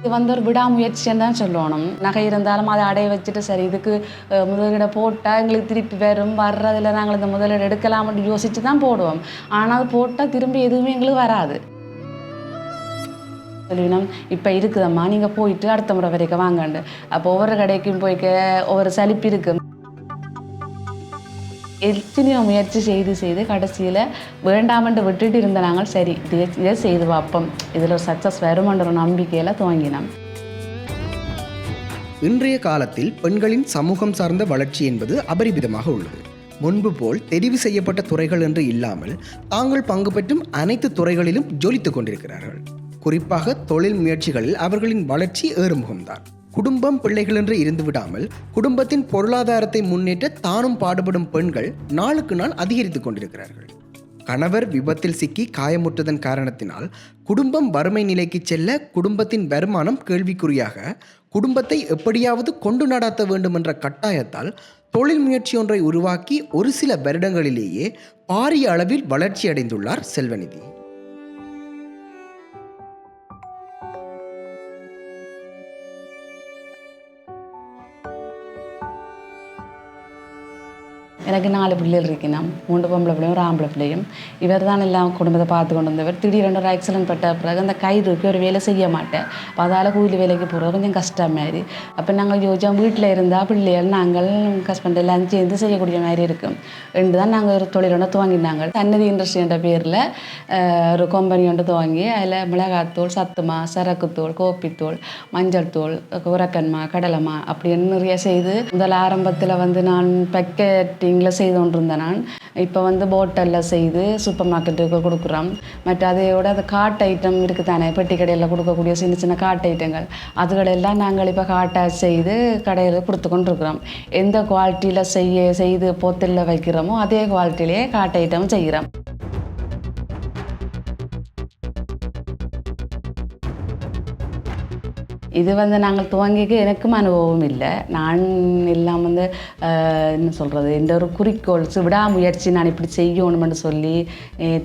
இது வந்து ஒரு விடாமுயற்சின்னு தான் சொல்லணும். நகை இருந்தாலும் அதை அடைய வச்சுட்டு சரி இதுக்கு முதலீடை போட்டால் எங்களுக்கு திருப்பி வர்றதில் நாங்கள் இந்த முதலீடு எடுக்கலாம்னு யோசித்து தான் போடுவோம். ஆனால் அது போட்டால் திரும்பி எதுவுமே எங்களுக்கு வராது. சொல்லிவினோம் இப்போ இருக்குதம்மா நீங்கள் போயிட்டு அடுத்த முறை வரைக்கும் வாங்கண்டு. அப்போ ஒவ்வொரு கடைக்கும் போய்க்க ஒவ்வொரு சலிப்பு இருக்கு. எத்தனையோ முயற்சி செய்து கடைசியில் வேண்டாமன்ட்டு விட்டுட்டு இருந்த நாங்கள் சரி இதை செய்து பார்ப்போம், இதில் ஒரு சக்ஸஸ் வருமன்ற ஒரு நம்பிக்கையில் துவங்கினோம். இன்றைய காலத்தில் பெண்களின் சமூகம் சார்ந்த வளர்ச்சி என்பது அபரிமிதமாக உள்ளது. முன்பு போல் தெரிவு செய்யப்பட்ட துறைகள் என்று இல்லாமல் தாங்கள் பங்கு பெற்றும் அனைத்து துறைகளிலும் ஜொலித்துக் கொண்டிருக்கிறார்கள். குறிப்பாக தொழில் முயற்சிகளில் அவர்களின் வளர்ச்சி ஏறுமுகம்தான். குடும்பம் பிள்ளைகள் என்று இருந்து விடாமல் குடும்பத்தின் பொருளாதாரத்தை முன்னேற்ற தானும் பாடுபடும் பெண்கள் நாளுக்கு நாள் அதிகரித்துக் கொண்டிருக்கிறார்கள். கணவர் விபத்தில் சிக்கி காயமுற்றதன் காரணத்தினால் குடும்பம் வறுமை நிலைக்கு செல்ல குடும்பத்தின் வருமானம் கேள்விக்குறியாக குடும்பத்தை எப்படியாவது கொண்டு நடாத்த வேண்டும் என்ற கட்டாயத்தால் தொழில் முயற்சி ஒன்றை உருவாக்கி ஒரு சில வருடங்களிலேயே பாரிய அளவில் வளர்ச்சி அடைந்துள்ளார் செல்வநிதி. எனக்கு 4 பிள்ளைகள் இருக்கணும். 3 பொம்பளை பிள்ளையும் ஒரு ஆம்பளை பிள்ளையும். இவர் தான் எல்லாம் குடும்பத்தை பார்த்து கொண்டு வந்தவர். திடீரென்று ஒரு ஆக்சிடென்ட் பட்ட பிறகு அந்த கை தூக்கி ஒரு வேலை செய்ய மாட்டேன். அப்போ அதால் கூலி வேலைக்கு போகிறது கொஞ்சம் கஷ்டம் மாதிரி. அப்போ நாங்கள் யோசிச்சோம் வீட்டில் இருந்தால் பிள்ளைகள் நாங்கள் ஹஸ்பண்ட் எல்லாம் சேர்ந்து செய்யக்கூடிய மாதிரி இருக்கும் ரெண்டு தான் நாங்கள் ஒரு தொழிலோட துவங்கினாங்க. சன்னதி இண்டஸ்ட்ரின்ற பேரில் ஒரு கம்பெனி ஒன்று துவங்கி அதில் மிளகாத்தூள், சத்துமா, சரக்குத்தூள், கோப்பித்தூள், மஞ்சள் தூள், உரக்கன்மா, கடலைமா அப்படின்னு நிறைய செய்து முதல் ஆரம்பத்தில் வந்து நான் பேக்கெட்டிங்கில் செய்து கொண்டிருந்தேன். நான் இப்போ வந்து போட்டலில் செய்து சூப்பர் மார்க்கெட்டுக்கு கொடுக்குறோம். மற்ற அதையோட அந்த காட்டு ஐட்டம் இருக்குது தானே, பெட்டி கடையில் கொடுக்கக்கூடிய சின்ன சின்ன காட்டு ஐட்டங்கள் அதுகளெல்லாம் நாங்கள் இப்போ காட்டாக செய்து கடையில் கொடுத்து கொண்டிருக்கிறோம். எந்த குவாலிட்டியில் செய்து போத்தலில் வைக்கிறோமோ அதே குவாலிட்டியிலே காட்டு ஐட்டம் செய்கிறோம். இது வந்து நாங்கள் துவங்கிக்கு எனக்கும் அனுபவம் இல்லை. நான் எல்லாம் வந்து என்ன சொல்கிறது, இந்த ஒரு குறிக்கோள் விடாமுயற்சி நான் இப்படி செய்யணும்னு சொல்லி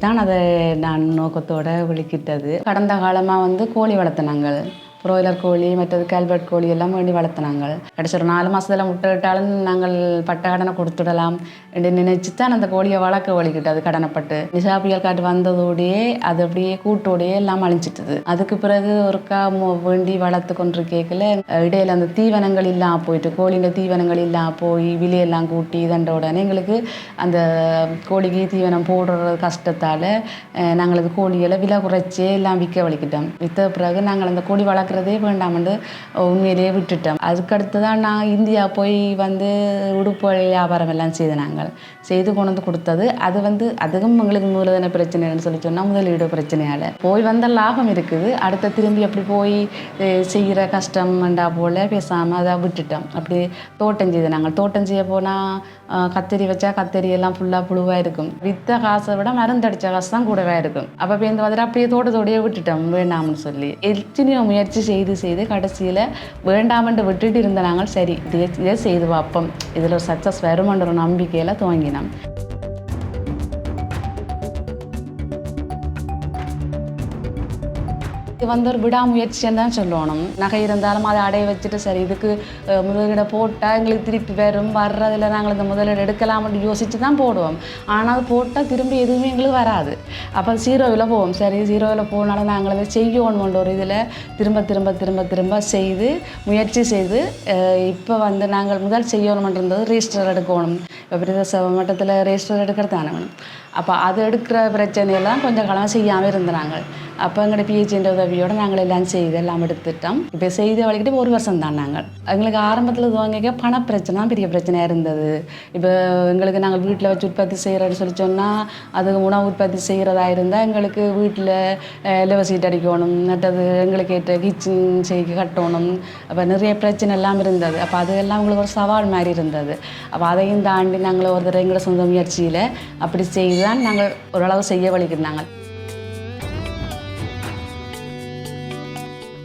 தான் அதை நான் நோக்கத்தோடு வெளிக்கிட்டது. கடந்த காலமாக வந்து கோழி வளர்த்தினாங்கள், ப்ராய்லர் கோழி, மற்றது கேல்பர்ட் கோழி எல்லாம் வேண்டி வளர்த்தினாங்க. கடைசி ஒரு 4 மாதத்தில் முட்டை விட்டாலும் நாங்கள் பட்ட கடனை கொடுத்துடலாம் என்று நினைச்சு தான் அந்த கோழியை வளர்க்க வலிக்கிட்டு அது கடனைப்பட்டு நிசா புயல் காட்டு வந்ததோடையே அது அப்படியே கூட்டோடையே எல்லாம் அழிஞ்சிட்டது. அதுக்கு பிறகு ஒருக்கா வேண்டி வளர்த்து கொண்டு கேட்கல இடையில அந்த தீவனங்கள் இல்லாமல் போயிட்டு, கோழிஇந்த தீவனங்கள் இல்லாமல் போய் விலையெல்லாம் கூட்டி இதன்ற உடனே எங்களுக்கு அந்த கோழிக்கு தீவனம் போடுற கஷ்டத்தால் நாங்கள் கோழிகளை விலை குறைச்சே எல்லாம் விற்க வலிக்கிட்டோம். விற்ற பிறகு நாங்கள் அந்த கோழி வளர்க்குறதே வேண்டாம்னு உண்மையிலேயே விட்டுட்டோம். அதுக்கடுத்து தான் நான் இந்தியா போய் வந்து உடுப்பு வியாபாரம் எல்லாம் செய்து கொண்டு வந்து கொடுத்தது. அது வந்து அதுவும் எங்களுக்கு மூலதன பிரச்சனைன்னு சொல்லி சொன்னால் முதலீடு பிரச்சனையால் போய் வந்த லாபம் இருக்குது. அடுத்த திரும்பி அப்படி போய் செய்கிற கஷ்டம்ண்டா போல் பேசாமல் அதை விட்டுட்டோம். அப்படி தோட்டம் செய்து நாங்கள் தோட்டம் செய்ய போனால் கத்தரி வச்சா கத்தரி எல்லாம் ஃபுல்லாக புழுவாக இருக்கும். விற்ற காசை விட மருந்தடித்த காசு தான் கூடவே இருக்கும். அப்போ பேருந்து வந்துட்டு அப்படியே தோட்டத்தோடையே விட்டுட்டோம் வேண்டாம்னு சொல்லி. எத்தனையோ முயற்சி செய்து கடைசியில் வேண்டாமன்ட்டு விட்டுட்டு இருந்த நாங்கள் சரி இதை செய்து பார்ப்போம், இதில் ஒரு சக்ஸஸ் வருமன்ற ஒரு நம்பிக்கையில் துவங்கினோம். இது வந்து ஒரு விடாமுயற்சின்னு தான் சொல்லணும். நகை இருந்தாலும் அதை அடைய வச்சுட்டு சரி இதுக்கு முதலீடை போட்டால் எங்களுக்கு திருப்பி வர்றதில் நாங்கள் இந்த முதலீடு எடுக்கலாம்னு யோசித்து தான் போடுவோம். ஆனால் அது போட்டால் திரும்பி எதுவுமே எங்களுக்கு வராது. அப்போ 0வில் போவோம். சரி 0வில் போனாலும் நாங்கள் அதை செய்யணுன்ற ஒரு இதில் திரும்ப செய்து முயற்சி செய்து இப்போ வந்து நாங்கள் முதல் செய்யணும்ன்றது ரெஜிஸ்டர் எடுக்கணும். இப்போ பிரதேச மட்டத்தில் ரெஜிஸ்டர் எடுக்கிறது தானே வேணும். அப்போ அது எடுக்கிற பிரச்சனையெல்லாம் கொஞ்சம் காலம் செய்யாமல் இருந்தாங்க. அப்போ எங்களோட பிஹெச்டின்ற உதவியோடு நாங்கள் எல்லாம் எல்லாம் எடுத்துட்டோம். இப்போ செய்து வழிக்கிட்டு 1 வருஷம் தான். நாங்கள் எங்களுக்கு ஆரம்பத்தில் துவங்கிக்க பணப்பிரச்சனை தான் பெரிய பிரச்சனையாக இருந்தது. இப்போ எங்களுக்கு நாங்கள் வீட்டில் வச்சு உற்பத்தி செய்கிறோன்னு சொல்லி சொன்னால் அதுக்கு உணவு உற்பத்தி செய்கிறதா இருந்தால் எங்களுக்கு வீட்டில் லெவல் சீட் அடிக்கணும், மற்றது எங்களுக்கு ஏற்ற கிச்சன் செய்ய கட்டணும். அப்போ நிறைய பிரச்சனை எல்லாம் இருந்தது. அப்போ அதெல்லாம் எங்களுக்கு ஒரு சவால் மாதிரி இருந்தது. அப்போ அதையும் தாண்டி நாங்கள் ஒரு தடவை எங்களோட சொந்த முயற்சியில் அப்படி செய்து தான் நாங்கள் ஓரளவு செய்ய வழிக்கிட்டாங்க.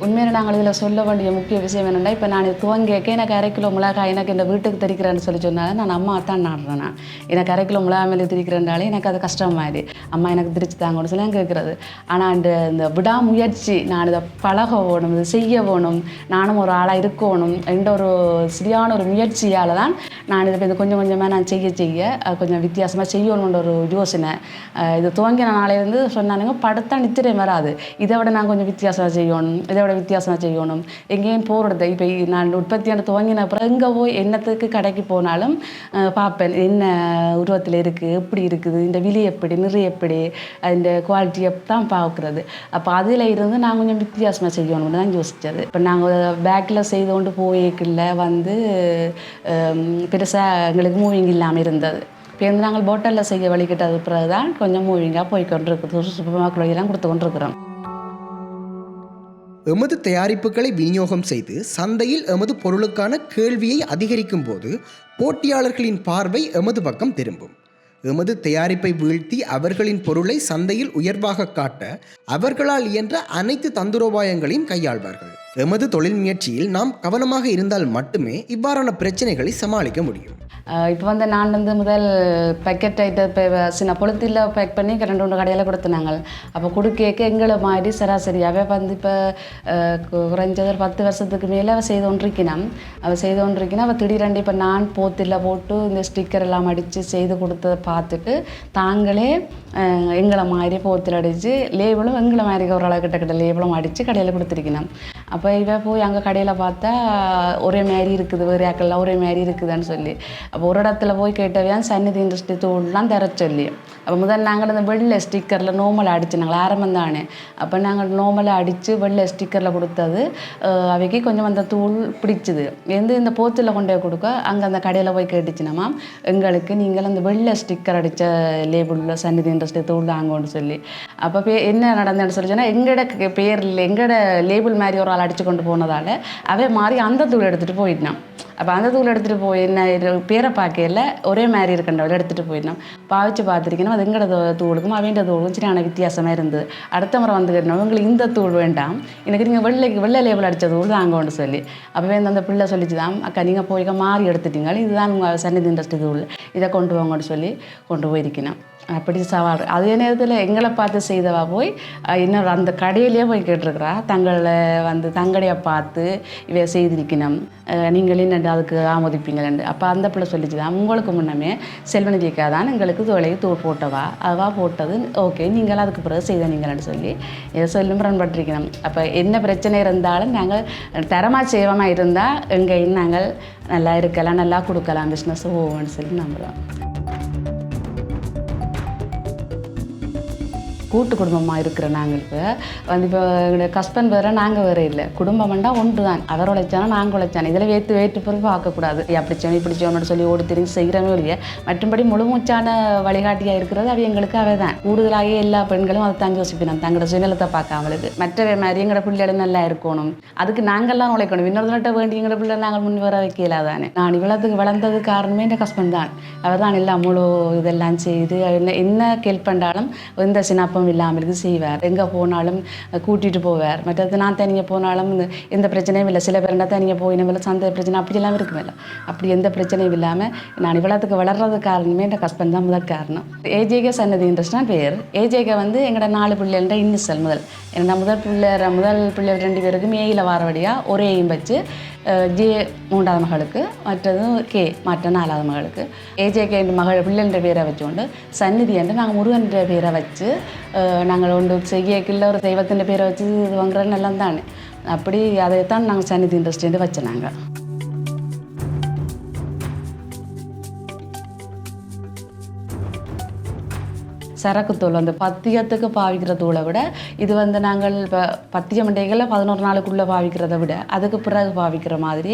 உண்மையில நாங்கள் இதில் சொல்ல வேண்டிய முக்கிய விஷயம் என்னென்னா, இப்போ நான் துவங்கிக்க எனக்கு 1/2 கிலோ மிளகாய் எனக்கு இந்த வீட்டுக்கு திரிக்கிறேன்னு சொன்னால் நான் அம்மா தான் நாடுறேன். நான் எனக்கு 1/2 கிலோ மிளகாய் மேலே திரிக்கிறேன்றாலே எனக்கு அது கஷ்டம் மாதிரி, அம்மா எனக்கு திரிச்சு தாங்கன்னு சொல்லி நான் கேட்குறது. ஆனால் இந்த விடாமுயற்சி, நான் இதை பழக வேணும், இது செய்ய வேணும், நானும் ஒரு ஆளாக இருக்கணும் என்ற ஒரு சரியான ஒரு முயற்சியால் தான் நான் இதை இது கொஞ்சம் கொஞ்சமாக நான் செய்ய கொஞ்சம் வித்தியாசமாக செய்யணுன்ற ஒரு யோசனை. இது துவங்கின நாளையிலேருந்து சொன்னானுங்க, படுத்தா நித்திரை வராது, இதை விட நான் கொஞ்சம் வித்தியாசமாக செய்யணும், இதை விட வித்தியாசமாக செய்யணும், எங்கேயும் போகிறது. இப்போ நான் உற்பத்தியான துவங்கின அப்புறம் எங்கே போய் என்னத்துக்கு கடைக்கு போனாலும் பார்ப்பேன், என்ன உருவத்தில் இருக்குது, எப்படி இருக்குது, இந்த விலை எப்படி, நிறை எப்படி, இந்த குவாலிட்டியை தான் பார்க்குறது. அப்போ அதில் இருந்து நான் கொஞ்சம் வித்தியாசமாக செய்யணும்னு தான் யோசித்தது. இப்போ நாங்கள் பேக்கில் செய்து கொண்டு போய்க்குள்ள வந்து பெருசாக எங்களுக்கு மூவிங் இல்லாமல் இருந்தது. இப்போ வந்து நாங்கள் போட்டலில் செய்ய வழிகிட்டது பிறகு தான் கொஞ்சம் மூவிங்காக போய்கொண்டிருக்குது. சூப்பர் மார்க்கெட் வழியெல்லாம் கொடுத்து கொண்டிருக்கிறோம். எமது தயாரிப்புகளை விநியோகம் செய்து சந்தையில் எமது பொருளுக்கான கேள்வியை அதிகரிக்கும் போது போட்டியாளர்களின் பார்வை எமது பக்கம் திரும்பும். எமது தயாரிப்பை வீழ்த்தி அவர்களின் பொருளை சந்தையில் உயர்வாக காட்ட அவர்களால் இயன்ற அனைத்து தந்திரோபாயங்களையும் கையாள்வார்கள். எமது தொழில் முயற்சியில் நாம் கவனமாக இருந்தால் மட்டுமே இவ்வாறான பிரச்சனைகளை சமாளிக்க முடியும். இப்போ வந்து நான் வந்து முதல் பேக்கெட் ஐட்டத்தை சின்ன பொழுத்தில் பேக் பண்ணி 2 கடையில் கொடுத்துனாங்க. அப்போ கொடுக்க எங்களை மாதிரி சராசரியாகவே வந்து இப்போ குறைஞ்சது 10 வருஷத்துக்கு மேலே அவள் செய்து கொண்டிருக்கணும். அவள் திடீரெண்டு இப்போ நான் போத்தில் போட்டு இந்த ஸ்டிக்கர் எல்லாம் அடித்து செய்து கொடுத்ததை பார்த்துட்டு தாங்களே எங்களை மாதிரி போத்தில் அடித்து லேபிளும் எங்களை மாதிரி ஓரளவு கிட்ட லேபிளும் அடித்து கடையில் கொடுத்துருக்கணும். அப்போ இவ போய் அங்கே கடையில் பார்த்தா ஒரே மாதிரி இருக்குது, வேறு ஆக்கெல்லாம் ஒரே மாதிரி இருக்குதுன்னு சொல்லி, அப்போ ஒரு இடத்துல போய் கேட்டவையான் சந்நிதி இண்டஸ்ட்ரி தூள்லாம் தர சொல்லி, அப்போ முதல் நாங்கள் அந்த வெள்ளை ஸ்டிக்கரில் நோமலை அடிச்சு நாங்கள் ஆரம்பம் தானே, அப்போ நாங்கள் நோமலை அடித்து வெள்ளை ஸ்டிக்கரில் கொடுத்தது அவைக்கு கொஞ்சம் அந்த தூள் பிடிச்சிது. இந்த போத்தில் கொண்டு போய் கொடுக்க அங்கே அந்த கடையில் போய் கேட்டுச்சுனம்மா, எங்களுக்கு நீங்கள் அந்த வெள்ளை ஸ்டிக்கர் அடித்த லேபிளில் சந்நிதி இண்டஸ்ட்ரி தூள் தாங்கன்னு சொல்லி. அப்போ என்ன நடந்ததுன்னு சொல்லி சொன்னால், எங்களோட பேரில் எங்களோட லேபிள் மாதிரி ஒரு ஆள் அடித்து கொண்டு போனதால் அவை மாதிரி அந்த தூள் எடுத்துகிட்டு போயிட்டான். அப்போ அந்த தூள் எடுத்துகிட்டு போய் என்ன பேரை பார்க்கல ஒரே மாதிரி இருக்கண்டவள் எடுத்துகிட்டு போயிடணும். பாவிச்சு பார்த்துருக்கணும், அது எங்களோட தூளுக்கும் அவைன்ற தூளுக்கும் சரியான வித்தியாசமாக இருந்தது. அடுத்த முறை வந்து கேட்டோம், உங்களுக்கு இந்த தூள் வேண்டாம், எனக்கு நீங்கள் வெள்ளை லேபிள் அடித்த தூள் தாங்கன்னு சொல்லி. அப்போவே அந்த பிள்ளை சொல்லிச்சு தான், அக்கா நீங்கள் போய்க்க மாறி எடுத்துட்டீங்க, இதுதான் உங்கள் சந்நிதி இண்டஸ்ட்ரி தூள், இதை கொண்டு வாங்கன்னு சொல்லி கொண்டு போயிருக்கணும். அப்படி சவால். அதே நேரத்தில் எங்களை பார்த்து செய்தவா போய் இன்னொரு அந்த கடையிலே போய் கேட்டிருக்கிறா, தங்களை வந்து தங்கடையை பார்த்து இவை செய்திருக்கணும், நீங்களே அதுக்கு ஆமோதிப்பீங்களேன்னு. அப்போ அந்த பிள்ளை சொல்லிச்சு தான், உங்களுக்கு முன்னமே செல்வநிதிக்கா தான் எங்களுக்கு தோலையை தூள் போட்டவா, அவா போட்டது ஓகே, நீங்களும் அதுக்கு பிறகு செய்த நீங்களேன்னு சொல்லி சொல்லும் முரண்பட்டிருக்கணும். அப்போ என்ன பிரச்சனை இருந்தாலும் நாங்கள் தரமாக செய்வமாக இருந்தால் எங்கேயும் நாங்கள் நல்லா இருக்கலாம், நல்லா கொடுக்கலாம், பிஸ்னஸ் போவோம்னு சொல்லி நம்புகிறோம். கூட்டு குடும்பமாக இருக்கிற நாங்கள் இப்போ வந்து இப்போ எங்களுடைய ஹஸ்பண்ட் வேறு நாங்கள் வேறு இல்லை, குடும்பம்ண்டா ஒன்று தான், அவர் உழைச்சானா நாங்கள் உழைச்சானே, இதில் வேற்று பொருள் பார்க்கக்கூடாது, அப்படி செய்யணும் இப்படி செய்யணும்னு சொல்லி ஓடி தெரிஞ்சு செய்கிறமே இல்லையே. மற்றும்படி முழுமூச்சான வழிகாட்டியாக இருக்கிறது அவை எங்களுக்கு அவை தான். கூடுதலாக எல்லா பெண்களும் அதை தான் யோசிப்பினோம், தங்களோட சுயநலத்தை பார்க்க அவளுக்கு மற்றவை மாதிரி எங்களோட பிள்ளைகளும் நல்லா இருக்கணும், அதுக்கு நாங்கள்லாம் உழைக்கணும், இன்னொருத்த வேண்டி எங்களோட பிள்ளை நாங்கள் முன் வர வைக்கல தானே. நான் இவ்வளோத்துக்கு வளர்ந்தது காரணமே என் ஹஸ்பண்ட் தான். அவர் தான் எல்லாம் முழு இதெல்லாம் செய்து என்ன ஹெல்ப் பண்ணாலும் எந்த சின்னப்பம் இல்லாமல் செய்வார். எங்கே போனாலும் கூட்டிகிட்டு போவார். மற்றது நான் தனியாக போனாலும் எந்த பிரச்சனையும் இல்லை. சில பேர் என்ன தனியாக போயினவில்லை, சந்தை பிரச்சனை அப்படி எல்லாம் இருக்குமில்ல, அப்படி எந்த பிரச்சனையும் இல்லாமல் நான் இவ்வளோத்துக்கு வளர்றது காரணமே என் ஹஸ்பண்ட் தான் முதல் காரணம். ஏஜேகே சன்னதி இன்ட்ரெஸ்ட்னா பேர். ஏஜேகே வந்து எங்களோட 4 பிள்ளைன்ற இன்னிசல் முதல் என்னோட முதல் பிள்ளை 2 பேருக்கும் ஏயில் வாரவடியாக ஒரே வச்சு ஜே 3வது மகளுக்கு, மற்றது கே மற்ற 4வது மகளுக்கு. ஏஜேகே என்ற மகள் பிள்ளைன்ற பேரை வச்சுக்கொண்டு சந்நிதி என்று நாங்கள் முருகன்ற பேரை வச்சு நாங்கள் ஒன்று செய்யக்கில்ல ஒரு தெய்வத்தின் பேரை வச்சு இது வாங்குறது நல்லா தானே. அப்படி அதைத்தான் நாங்கள் சந்நிதி இண்டஸ்ட்ரின்னு வச்சோம். நாங்கள் சரக்கு தூள் வந்து பத்தியத்துக்கு பாவிக்கிற தூளை விட இது வந்து நாங்கள் இப்போ பத்திய மண்டைகளில் 11 நாளுக்குள்ளே பாவிக்கிறத விட அதுக்கு பிறகு பாவிக்கிற மாதிரி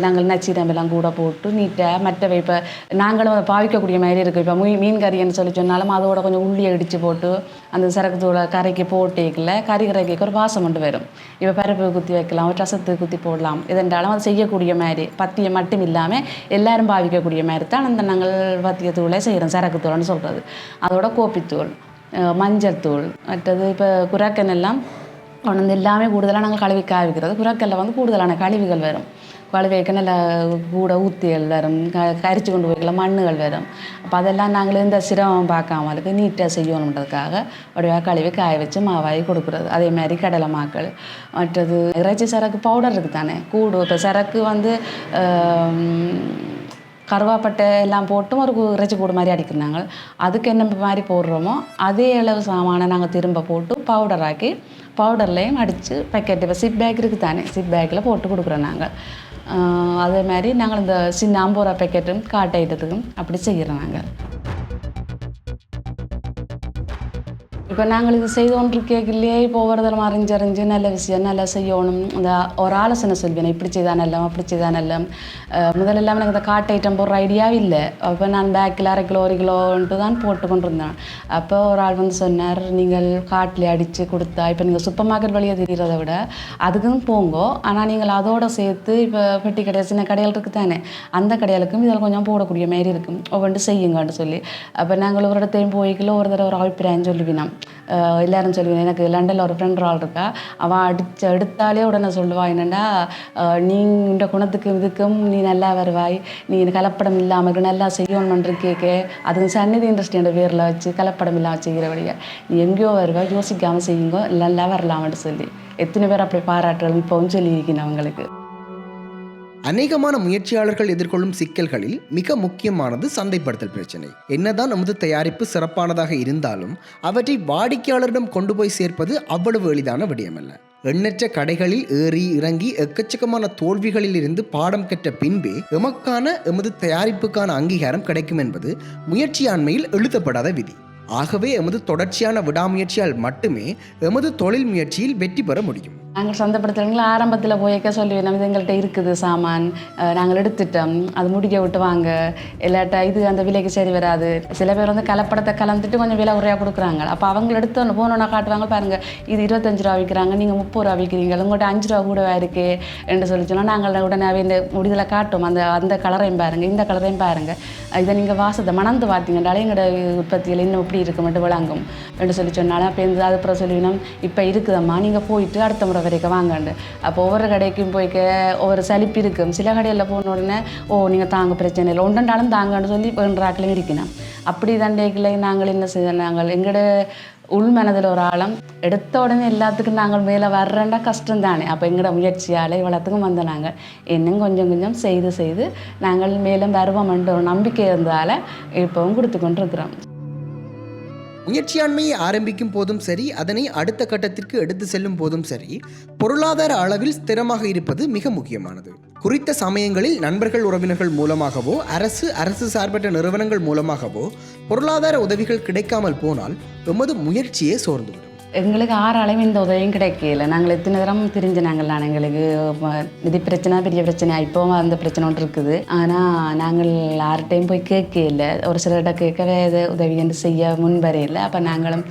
நாங்கள் நச்சீரமெல்லாம் கூட போட்டு நீட்டாக மற்றவை இப்போ நாங்களும் அதை பாவிக்கக்கூடிய மாதிரி இருக்குது. இப்போ மீன் கறின்னு சொல்லி சொன்னாலும் அதோட கொஞ்சம் உள்ளியை இடித்து போட்டு அந்த சரக்கு தூளை கரைக்கு போட்டேக்கில் கறிக்கு ஒரு வாசம் கொண்டு வரும். இப்போ பருப்பு குத்தி வைக்கலாம், ஒரு ரசத்துக்கு குத்தி போடலாம். இதென்றாலும் அது செய்யக்கூடிய மாதிரி பத்தியம் மட்டும் இல்லாமல் எல்லாரும் பாவிக்கக்கூடிய மாதிரி தான் அந்த நாங்கள் பத்திய தூளை செய்கிறோம். சரக்கு தூள்னு சொல்கிறது. அதோட கோப்பித்தூள், மஞ்சள் தூள், மற்றது இப்போ குராக்கன் எல்லாம் கொண்டு வந்து எல்லாமே கூடுதலாக நாங்கள் கழுவி காய வைக்கிறது. புறக்கல்ல வந்து கூடுதலான கழிவுகள் வரும். கழுவி வைக்க நல்ல கூட ஊத்தியல் வரும், கரிச்சு கொண்டு போய்க்கல மண்ணுகள் வரும். அப்போ அதெல்லாம் நாங்கள் இந்த சிரமம் பார்க்காமலுக்கு நீட்டாக செய்யணுன்றதுக்காக வடிவாக கழுவி காய வச்சு மாவாகி கொடுக்குறது. அதே மாதிரி கடலை மாக்கள், மற்றது இறைச்சி சரக்கு பவுடர் இருக்குது தானே கூடு. இப்போ சரக்கு வந்து கருவாப்பட்டை எல்லாம் போட்டும் ஒரு இறைச்சி கூடு மாதிரி அடிக்கிறாங்க. அதுக்கு என்ன மாதிரி போடுறோமோ அதே அளவு சாமானை நாங்கள் திரும்ப போட்டு பவுடராக்கி பவுடர்லேயும் அடித்து பேக்கெட் இப்போ சிப் பேக் இருக்குது தானே சிப் பேக்கில் போட்டு கொடுக்குறோம் நாங்கள். அதே மாதிரி நாங்கள் இந்த சின்ன 50 ரூபா பேக்கெட்டும் காட்டு ஐட்டத்துக்கும் அப்படி செய்கிறோம் நாங்கள். இப்போ நாங்கள் இது செய்து கொண்டிருக்கலையே இப்போ ஒவ்வொரு தரம் அறிஞ்சறிஞ்சு நல்ல விஷயம் நல்லா செய்யணும். இந்த ஒரு ஆலோசனை சொல்வேன், இப்படி செய்தால் நல்ல அப்படி செய்தால் நல்ல. முதல்ல இல்லாமல் எனக்கு இந்த காட்டு ஐட்டம் போடுற ஐடியாவே இல்லை. அப்போ நான் பேக்கில் 1/2 கிலோ 1 கிலோன்ட்டு தான் போட்டு கொண்டு இருந்தேன். அப்போ ஒரு ஆள் வந்து சொன்னார், நீங்கள் காட்டில் அடித்து கொடுத்தா இப்போ நீங்கள் சூப்பர் மார்க்கெட் வழியாக தெரிகிறத விட அதுக்கும் போங்கோ, ஆனால் நீங்கள் அதோடு சேர்த்து இப்போ பெட்டி கடை சின்ன கடைகள் இருக்குது தானே அந்த கடைகளுக்கும் இதில் கொஞ்சம் போடக்கூடிய மாதிரி இருக்கும், ஒவ்வொன்று செய்யுங்கன்னு சொல்லி. அப்போ நாங்கள் ஒரு இடத்தையும் போய்க்கல ஒரு தடவை ஒரு அபிப்பிராயம் சொல்லுவினோம். எல்லாரும் சொல்லுவேன், எனக்கு லண்டனில் ஒரு ஃப்ரெண்ட் ஆள் இருக்கா, அவள் எடுத்தாலே உடனே சொல்லுவா என்னென்னா, நீ இந்த குணத்துக்கும் இதுக்கும் நீ நல்லா வருவாய், நீ கலப்படம் இல்லாமல் நல்லா செய்யணும்னு கேட்க அதுக்கு சந்நிதி இண்டஸ்ட்ரியோட பேரில் வச்சு கலப்படம் இல்லாமல் செய்கிறபடியா நீ எங்கேயோ வருவாய், யோசிக்காமல் செய்யுங்க நல்லா வரலாம்னு சொல்லி எத்தனை பேர் அப்படி பாராட்டுகள் இப்போவும் சொல்லியிருக்கணும் அவங்களுக்கு. அநேகமான முயற்சியாளர்கள் எதிர்கொள்ளும் சிக்கல்களில் மிக முக்கியமானது சந்தைப்படுத்தல் பிரச்சனை. என்னதான் நமது தயாரிப்பு சிறப்பானதாக இருந்தாலும் அவற்றை வாடிக்கையாளரிடம் கொண்டு போய் சேர்ப்பது அவ்வளவு எளிதான விடயமல்ல. எண்ணற்ற கடைகளில் ஏறி இறங்கி எக்கச்சக்கமான தோல்விகளில் இருந்து பாடம் கற்ற பின்பே எமது தயாரிப்புக்கான அங்கீகாரம் கிடைக்கும் என்பது முயற்சியாண்மையில் எழுதப்படாத விதி. ஆகவே எமது தொடர்ச்சியான விடாமுயற்சியால் மட்டுமே எமது தொழில் முயற்சியில் வெற்றி பெற முடியும். நாங்கள் சந்தைப்படுத்துறவங்கள ஆரம்பத்தில் போய்க்க சொல்லுவேன், நம்ம இது எங்கள்கிட்ட இருக்குது சாமான், நாங்கள் எடுத்துட்டோம், அது முடிக்க விட்டு வாங்க, இல்லாட்டா இது அந்த விலைக்கு சரி வராது. சில பேர் வந்து கலப்படத்தை கலந்துட்டு கொஞ்சம் விலை குறையாக கொடுக்குறாங்க. அப்போ அவங்க எடுத்து போனோன்னா காட்டுவாங்க, பாருங்கள் இது 25 ரூபா விற்கிறாங்க, நீங்கள் 30 ரூபா விற்கிறீங்க, உங்கள்கிட்ட 5 ரூபா கூடவா இருக்கே என்று சொல்லி சொன்னால் நாங்கள் உடனே இந்த முடிதலை காட்டும், அந்த கலரையும் பாருங்கள், இந்த கலரையும் பாருங்கள், இதை நீங்கள் வாசத்தை மணந்து பார்த்தீங்கன்னாலே எங்களோட உற்பத்தியில் இன்னும் இப்படி இருக்க மட்டும் விளங்கும் என்று சொல்லி சொன்னாலும் அப்போ இந்த அதுப்புறம் சொல்லிவினோம், இப்போ இருக்குதம்மா நீங்கள் போயிட்டு அடுத்த முறை வரைக்கும் வாங்கண்டு. அப்போ ஒவ்வொரு கடைக்கும் போய்க்க ஒவ்வொரு சலிப்பு இருக்கும். சில கடையில் போன உடனே நீங்கள் தாங்க பிரச்சனை இல்லை ஒன்றாலும் தாங்கன்னு சொல்லி வேண்டாக்கலையும் இருக்கணும். அப்படி தண்டைகளை நாங்கள் என்ன செய்தோம், நாங்கள் எங்களோட உள்மனதில் ஒரு ஆழம் எடுத்த உடனே எல்லாத்துக்கும் நாங்கள் மேலே வர்றேன்டா கஷ்டம் தானே. அப்போ எங்களோட முயற்சியால் இவ்வளோத்துக்கும் வந்த நாங்கள் இன்னும் கொஞ்சம் கொஞ்சம் செய்து நாங்கள் மேலும் வருவோம்ன்ற ஒரு நம்பிக்கை இருந்தால் இப்போவும் கொடுத்து கொண்டு இருக்கிறோம். முயற்சியாண்மையை ஆரம்பிக்கும் போதும் சரி, அதனை அடுத்த கட்டத்திற்கு எடுத்து செல்லும் போதும் சரி, பொருளாதார அளவில் ஸ்திரமாக இருப்பது மிக முக்கியமானது. குறித்த சமயங்களில் நண்பர்கள் உறவினர்கள் மூலமாகவோ அரசு சார்பற்ற நிறுவனங்கள் மூலமாகவோ பொருளாதார உதவிகள் கிடைக்காமல் போனால் எமது முயற்சியே சோர்ந்துவிடும். எங்களுக்கு ஆறாலையும் இந்த உதவியும் கிடைக்கல. நாங்கள் எத்தனை தரம் தெரிஞ்ச நாங்கள் எங்களுக்கு நிதி பிரச்சனை பெரிய பிரச்சனை இப்போவும் அந்த பிரச்சனை ஒன்று இருக்குது. ஆனால் நாங்கள் யார்கிட்டையும் போய் கேட்கல, ஒரு சிலர்கிட்ட கேட்கவே இது உதவி என்று செய்ய முன்வரையில். அப்போ நாங்களும்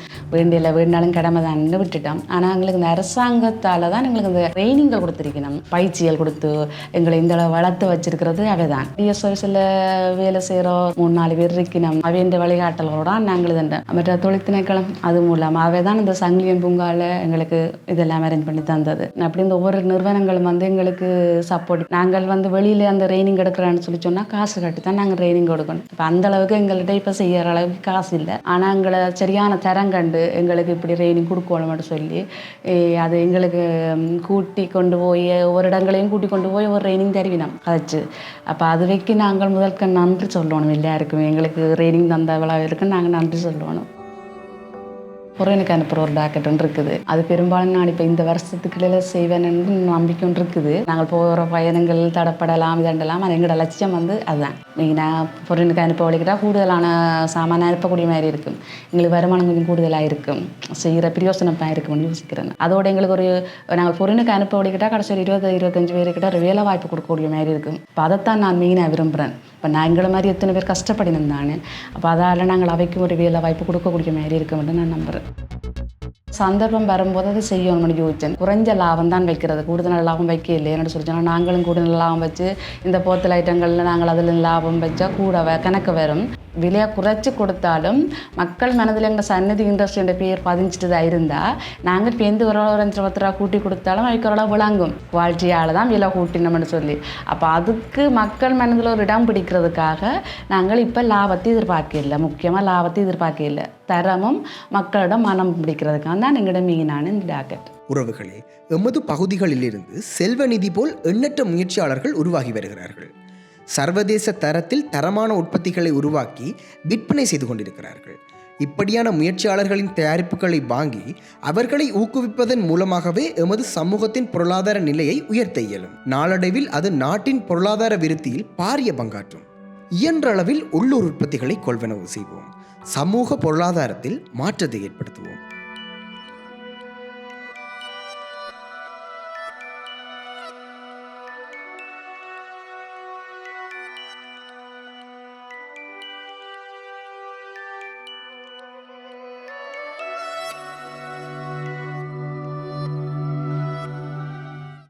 வேண்டாலும் கடமை தான் விட்டுட்டோம். ஆனால் எங்களுக்கு இந்த அரசாங்கத்தால் தான் எங்களுக்கு இந்த ட்ரைனிங்கள் கொடுத்துருக்கணும், பயிற்சிகள் கொடுத்து எங்களை இந்த வளர்த்து வச்சிருக்கிறது அவை தான். டிஎஸ் ஆஃபீஸில் வேலை செய்கிறோம் 3-4 பேர் இருக்கணும். அவைன்ற வழிகாட்டல்களோட நாங்கள் இதுண்டோம். மற்ற தொழில் திணைக்களம் அது மூலமாக அவை தான் இந்த சங்கிலியன் பூங்காவில் எங்களுக்கு இதெல்லாம் அரேஞ்ச் பண்ணி தந்தது. அப்படி இந்த ஒவ்வொரு நிறுவனங்களும் வந்து எங்களுக்கு சப்போர்ட். நாங்கள் வந்து வெளியில் அந்த ட்ரைனிங் எடுக்கிறேன்னு சொல்லி சொன்னால் காசு கட்டி தான் நாங்கள் ட்ரைனிங் கொடுக்கணும். இப்போ அந்த அளவுக்கு எங்கள்கிட்ட இப்போ செய்கிற அளவுக்கு காசு இல்லை. ஆனால் எங்களை சரியான தரம் கண்டு எங்களுக்கு இப்படி ட்ரைனிங் கொடுக்கணும்னு சொல்லி அது எங்களுக்கு கூட்டி கொண்டு போய் ஒவ்வொரு இடங்களையும் கூட்டி கொண்டு போய் ஒரு ட்ரைனிங் தருவினோம் கதைச்சு. அப்போ அதுவைக்கு நாங்கள் முதல்க்கு நன்றி சொல்லணும். எல்லாருக்குமே எங்களுக்கு ட்ரைனிங் தந்த விழாவிற்கு நாங்கள் நன்றி சொல்லணும். பொருளுக்கு அனுப்புகிற ஒரு டாக்கெட்டுன்னு இருக்குது. அது பெரும்பாலும் நான் இப்போ இந்த வருஷத்துக்குள்ள செய்வேன்னு நம்பிக்கை ஒன்று இருக்குது. நாங்கள் போகிற பயணங்கள் தடப்படலாம் இதண்டலாம். அது எங்களோட லட்சியம் வந்து அதுதான். மெயினாக பொருளுக்கு அனுப்ப வழிக்கிட்டா கூடுதலான சாமான அனுப்பக்கூடிய மாதிரி இருக்கும். எங்களுக்கு வருமானம் கொஞ்சம் கூடுதலாக இருக்கும், செய்கிற பிரயோசனமாக இருக்கும்னு யோசிக்கிறேன். அதோடு எங்களுக்கு நாங்கள் பொருளுக்கு அனுப்ப வழிக்கிட்டா கடைசி ஒரு 20-25 பேருக்கிட்ட ஒரு வேலை வாய்ப்பு கொடுக்கக்கூடிய மாதிரி இருக்கும். இப்போ அதைத்தான் நான் மெயினாக விரும்புகிறேன். இப்போ நான் எங்களை மாதிரி எத்தனை பேர் கஷ்டப்படினு தானே. அப்போ அதால் நாங்கள் அவைக்கும் ஒரு வேலை வாய்ப்பு கொடுக்கக்கூடிய மாதிரி இருக்கும்னு நான் நம்புகிறேன். சந்தர்ப்பம் வரும்போது அதை செய்யணும்னு யோசிச்சேன். குறைஞ்ச லாபம் தான் வைக்கிறது, கூடுதல் லாபம் வைக்க இல்லை என்னோட சொல்லிச்சோன்னா நாங்களும் கூடுதல் லாபம் வச்சு இந்த போத்தல் ஐட்டங்களில் நாங்கள் அதில் லாபம் வச்சா கூட கணக்கு வரும். விலையை குறைச்சி கொடுத்தாலும் மக்கள் மனதில் எங்கள் சன்னதி இண்டஸ்ட்ரியோட பேர் பதிஞ்சிட்டு தான் இருந்தால் நாங்கள் இப்போ எந்த ஒரு 5 ரூபா கூட்டி கொடுத்தாலும் அதுக்கு விளங்கும் குவாலிட்டியால் தான் விலை கூட்டினோம்னு சொல்லி. அப்போ அதுக்கு மக்கள் மனதில் ஒரு இடம் பிடிக்கிறதுக்காக நாங்கள் இப்போ லாபத்தை எதிர்பார்க்கல, முக்கியமாக லாபத்தை எதிர்பார்க்கல, தரமும் மக்களிடம் மனம் பிடிக்கிறதுக்காக தான் எங்களோட மெயினான இந்த டாக்கெட். உறவுகளே, எமது பகுதிகளிலிருந்து செல்வ நிதி போல் எண்ணற்ற முயற்சியாளர்கள் உருவாகி வருகிறார்கள். சர்வதேச தரத்தில் தரமான உற்பத்திகளை உருவாக்கி விற்பனை செய்து கொண்டிருக்கிறார்கள். இப்படியான முயற்சியாளர்களின் தயாரிப்புகளை வாங்கி அவர்களை ஊக்குவிப்பதன் மூலமாகவே எமது சமூகத்தின் பொருளாதார நிலையை உயர்த்த இயலும். நாளடைவில் அது நாட்டின் பொருளாதார விருத்தியில் பாரிய பங்காற்றும். இயன்ற அளவில் உள்ளூர் உற்பத்திகளை கொள்வனவு செய்வோம். சமூக பொருளாதாரத்தில் மாற்றத்தை ஏற்படுத்துவோம்.